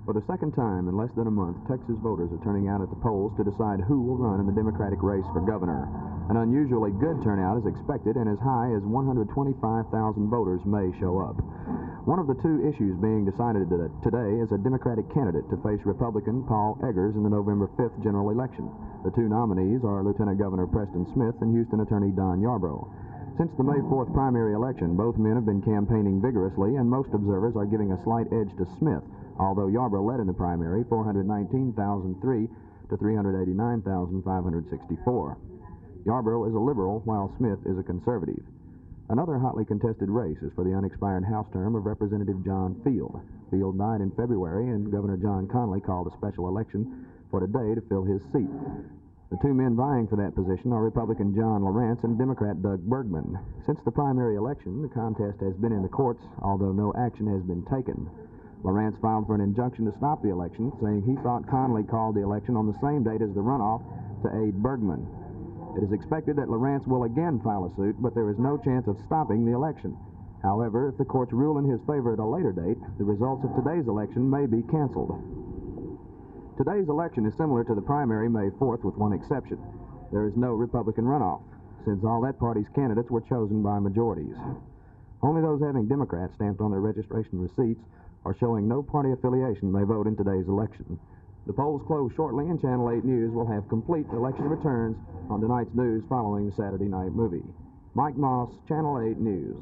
For the second time in less than a month, Texas voters are turning out at the polls to decide who will run in the Democratic race for governor. An unusually good turnout is expected, and as high as 125,000 voters may show up. One of the two issues being decided today is a Democratic candidate to face Republican Paul Eggers in the November 5th general election. The two nominees are Lieutenant Governor Preston Smith and Houston Attorney Don Yarbrough. Since the May 4th primary election, both men have been campaigning vigorously, and most observers are giving a slight edge to Smith, although Yarbrough led in the primary 419,003 to 389,564. Yarbrough is a liberal, while Smith is a conservative. Another hotly contested race is for the unexpired House term of Representative John Field. Field died in February, and Governor John Connally called a special election for today to fill his seat. The two men vying for that position are Republican John Lawrence and Democrat Doug Bergman. Since the primary election, the contest has been in the courts, although no action has been taken. Lawrence filed for an injunction to stop the election, saying he thought Connally called the election on the same date as the runoff to aid Bergman. It is expected that Lawrence will again file a suit, but there is no chance of stopping the election. However, if the courts rule in his favor at a later date, the results of today's election may be canceled. Today's election is similar to the primary May 4th with one exception. There is no Republican runoff, since all that party's candidates were chosen by majorities. Only those having Democrat stamped on their registration receipts or showing no party affiliation may vote in today's election. The polls close shortly, and Channel 8 News will have complete election returns on tonight's news following the Saturday night movie. Mike Moss, Channel 8 News.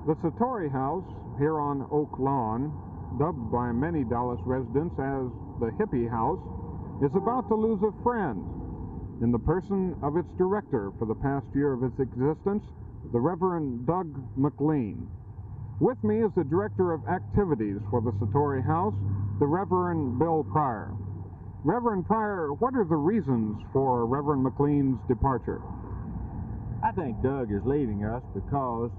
The Satori House, here on Oak Lawn, dubbed by many Dallas residents as the Hippie House, is about to lose a friend in the person of its director for the past year of its existence, the Reverend Doug McLean. With me is the Director of Activities for the Satori House, the Reverend Bill Pryor. Reverend Pryor, what are the reasons for Reverend McLean's departure? I think Doug is leaving us because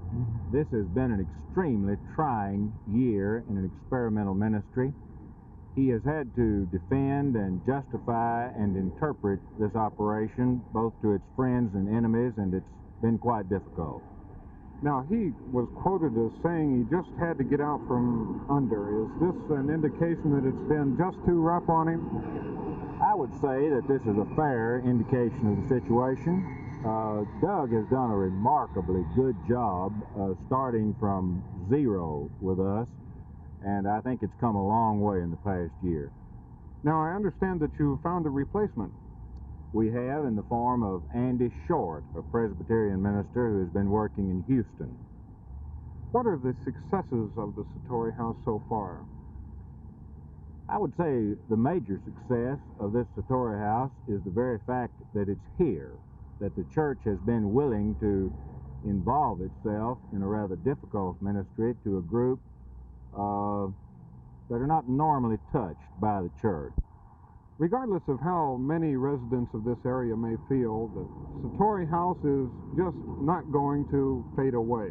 this has been an extremely trying year in an experimental ministry. He has had to defend and justify and interpret this operation both to its friends and enemies, and it's been quite difficult. Now, he was quoted as saying he just had to get out from under. Is this an indication that it's been just too rough on him? I would say that this is a fair indication of the situation. Doug has done a remarkably good job starting from zero with us, and I think it's come a long way in the past year. Now, I understand that you found a replacement. We have in the form of Andy Short, a Presbyterian minister who has been working in Houston. What are the successes of the Satori House so far? I would say the major success of this Satori House is the very fact that it's here, that the church has been willing to involve itself in a rather difficult ministry to a group that are not normally touched by the church. Regardless of how many residents of this area may feel, the Satori House is just not going to fade away.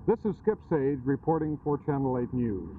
This is Skip Sage reporting for Channel 8 News.